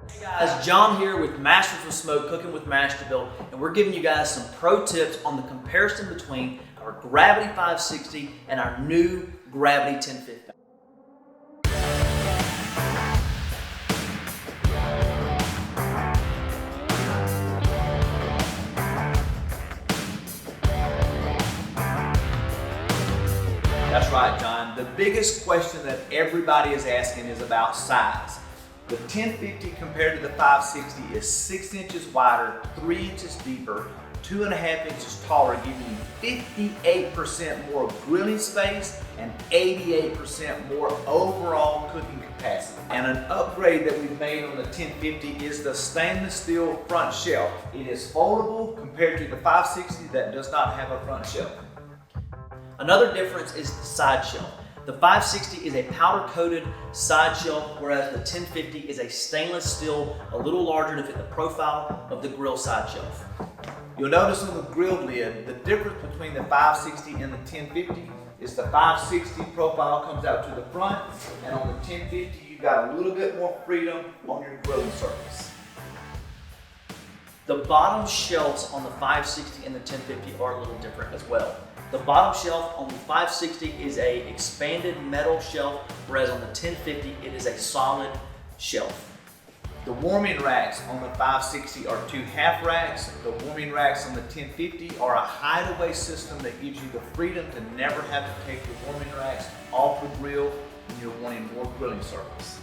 Hey guys, John here with Masters of Smoke, Cooking with Masterbuilt, and we're giving you guys some pro tips on the comparison between our Gravity 560 and our new Gravity 1050. That's right, John. The biggest question that everybody is asking is about size. The 1050 compared to the 560 is 6 inches wider, 3 inches deeper, 2.5 inches taller, giving you 58% more grilling space and 88% more overall cooking capacity. And an upgrade that we've made on the 1050 is the stainless steel front shelf. It is foldable compared to the 560 that does not have a front shelf. Another difference is the side shelf. The 560 is a powder-coated side shelf, whereas the 1050 is a stainless steel, a little larger to fit the profile of the grill side shelf. You'll notice on the grill lid, the difference between the 560 and the 1050 is the 560 profile comes out to the front, and on the 1050 you've got a little bit more freedom on your grilling surface. The bottom shelves on the 560 and the 1050 are a little different as well. The bottom shelf on the 560 is a expanded metal shelf, whereas on the 1050 it is a solid shelf. The warming racks on the 560 are 2 half racks. The warming racks on the 1050 are a hideaway system that gives you the freedom to never have to take your warming racks off the grill when you're wanting more grilling surface.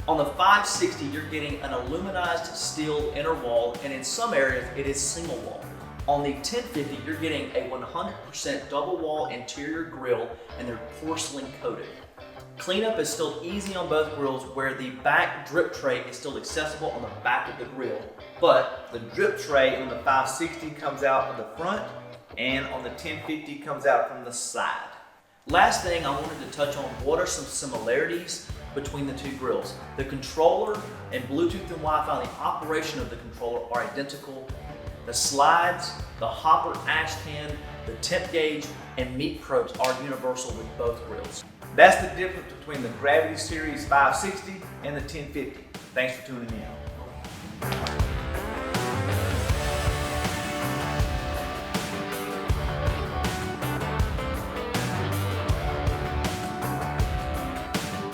On the 560 you're getting an aluminized steel inner wall, and in some areas it is single wall. On the 1050, you're getting a 100% double wall interior grill, and they're porcelain coated. Cleanup is still easy on both grills, where the back drip tray is still accessible on the back of the grill, but the drip tray on the 560 comes out of the front, and on the 1050 comes out from the side. Last thing I wanted to touch on, what are some similarities between the two grills? The controller and Bluetooth and Wi-Fi, the operation of the controller are identical. The slides, the hopper ash can, the temp gauge, and meat probes are universal with both grills. That's the difference between the Gravity Series 560 and the 1050. Thanks for tuning in.